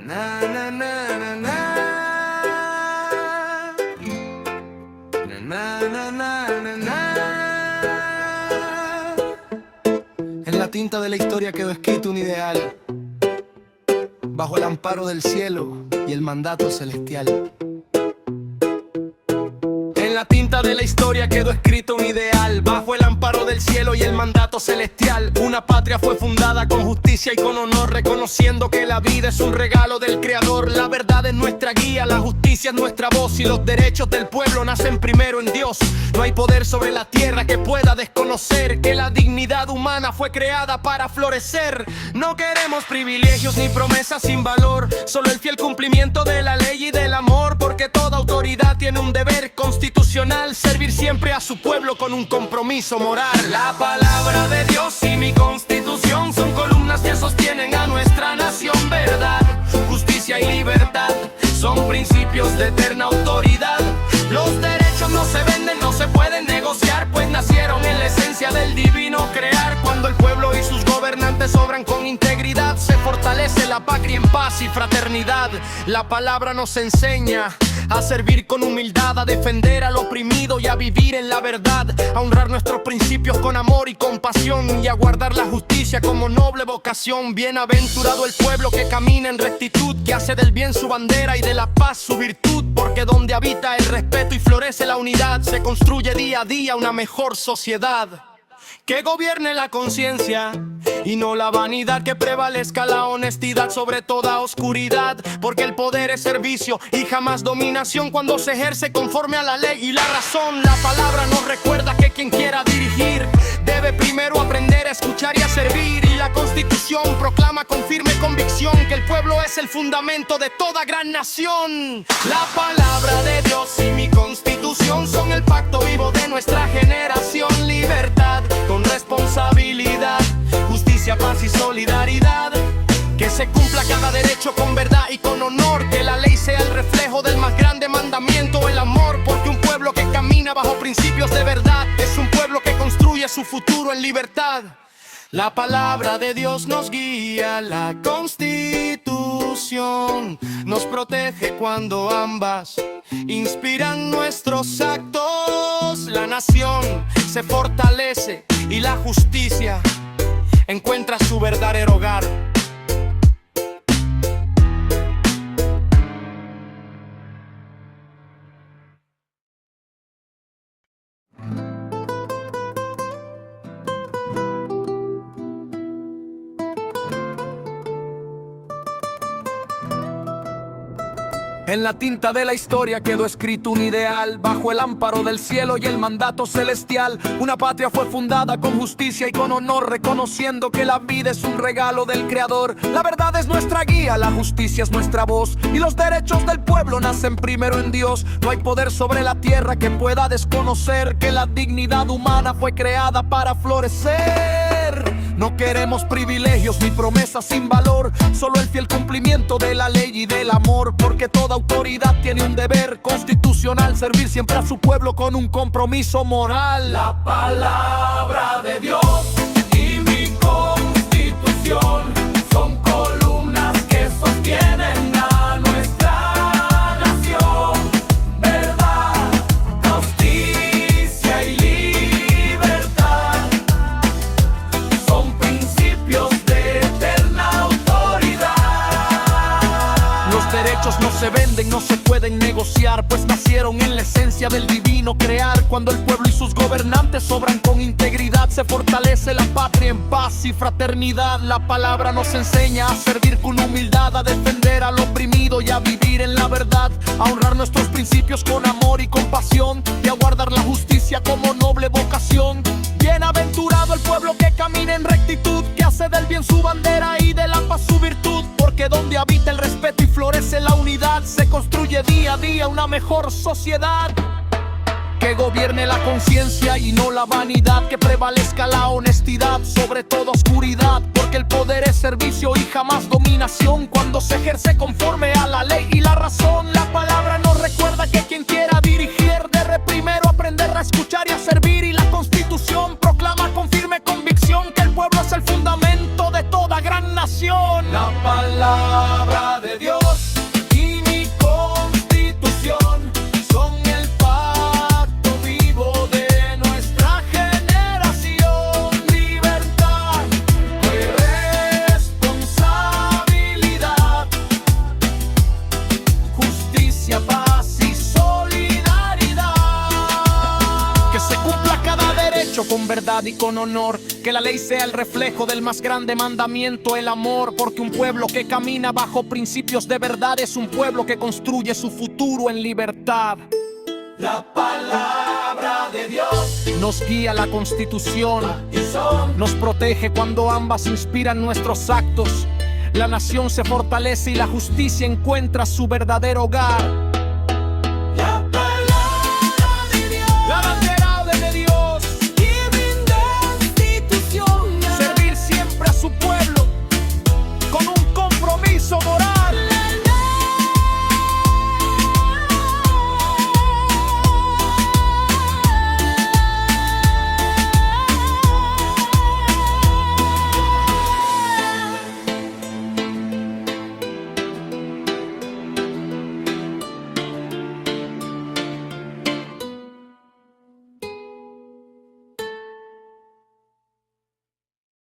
Na, na, na, na, na. Na, na, na, na, na. En la tinta de la historia quedó escrito un ideal, bajo el amparo del cielo y el mandato celestial. En la tinta de la historia quedó escrito un ideal, bajo el amparo del cielo y el mandato celestial. Una patria fue fundada con justicia y con honor, reconociendo que la vida es un regalo del Creador. La verdad es nuestra guía, la justicia es nuestra voz, y los derechos del pueblo nacen primero en Dios. No hay poder sobre la tierra que pueda desconocer que la dignidad humana fue creada para florecer. No queremos privilegios ni promesas sin valor, solo el fiel cumplimiento de la ley y del amor, porque toda autoridad tiene un deber constitucional: servir siempre a su pueblo con un compromiso moral. La palabra de Dios y mi constitución son columnas que sostienen a nuestra nación. Verdad, justicia y libertad son principios de eterna autoridad. Los derechos no se venden, no se pueden negociar, pues nacieron en la esencia del divino crear. Cuando el pueblo y sus gobernantes obran con integridad, se fortalece la patria en paz y fraternidad. La palabra nos enseña a servir con humildad, a defender al oprimido y a vivir en la verdad, a honrar nuestros principios con amor y compasión, y a guardar la justicia como noble vocación. Bienaventurado el pueblo que camina en rectitud, que hace del bien su bandera y de la paz su virtud, porque donde habita el respeto y florece la unidad, se construye día a día una mejor sociedad. Que gobierne la conciencia y no la vanidad, que prevalezca la honestidad sobre toda oscuridad, porque el poder es servicio y jamás dominación, cuando se ejerce conforme a la ley y la razón. La palabra nos recuerda que quien quiera dirigir debe primero aprender a escuchar y a servir, y la Constitución proclama con firme convicción que el pueblo es el fundamento de toda gran nación. La palabra de Dios y mi Constitución son el pacto vivo de nuestra generación. Libertad con responsabilidad, justicia, paz y solidaridad, que se cumpla cada derecho con verdad y con honor, que la ley sea el reflejo del más grande mandamiento, el amor, porque un pueblo que camina bajo principios de verdad es un pueblo que construye su futuro en libertad. La palabra de Dios nos guía, la Constitución nos protege cuando ambas inspiran nuestros actos. La nación se fortalece y la justicia encuentra su verdadero hogar. En la tinta de la historia quedó escrito un ideal, bajo el amparo del cielo y el mandato celestial. Una patria fue fundada con justicia y con honor, reconociendo que la vida es un regalo del Creador. La verdad es nuestra guía, la justicia es nuestra voz, y los derechos del pueblo nacen primero en Dios. No hay poder sobre la tierra que pueda desconocer que la dignidad humana fue creada para florecer. No queremos privilegios ni promesas sin valor, solo el fiel cumplimiento de la ley y del amor, porque toda autoridad tiene un deber constitucional: servir siempre a su pueblo con un compromiso moral. La palabra de Dios y mi Constitución son columnas que sostienen a nuestra nación. Verdad, justicia y libertad son principios de eterna autoridad. Los derechos no se venden, no se pueden negociar, pues nacieron en la esencia del divino crear. Cuando el pueblo y sus gobernantes obran con integridad, se fortalece la patria en paz y fraternidad. La palabra nos enseña a servir con humildad, a defender al oprimido y a vivir en la verdad, a honrar nuestros principios con amor y compasión, y a guardar la justicia como noble vocación. Bienaventurado el pueblo que camina en rectitud, que hace del bien su bandera y de la paz su virtud, porque donde habita el respeto y florece la unidad, se construye día a día una mejor sociedad. Que gobierne la conciencia y no la vanidad, que prevalezca la honestidad sobre toda oscuridad, porque el poder es servicio y jamás dominación, cuando se ejerce conforme a la ley y la razón. La palabra nos recuerda que quien quiera dirigir debe primero aprender a escuchar y a servir, y la Constitución proclama con firme convicción que el pueblo es el fundamento de toda gran nación. La La palabra de Dios y mi constitución son el pacto vivo de nuestra generación. Libertad y responsabilidad, justicia, paz y solidaridad. Que se cumpla cada derecho con verdad y con honor. Que la ley sea el reflejo del más grande mandamiento, el amor. Porque un pueblo que camina bajo principios de verdad es un pueblo que construye su futuro en libertad. La palabra de Dios nos guía la Constitución, nos protege cuando ambas inspiran nuestros actos. La nación se fortalece y la justicia encuentra su verdadero hogar. La palabra de Dios, la bandera de Dios y mi institución. Servir siempre a su pueblo con un compromiso moral.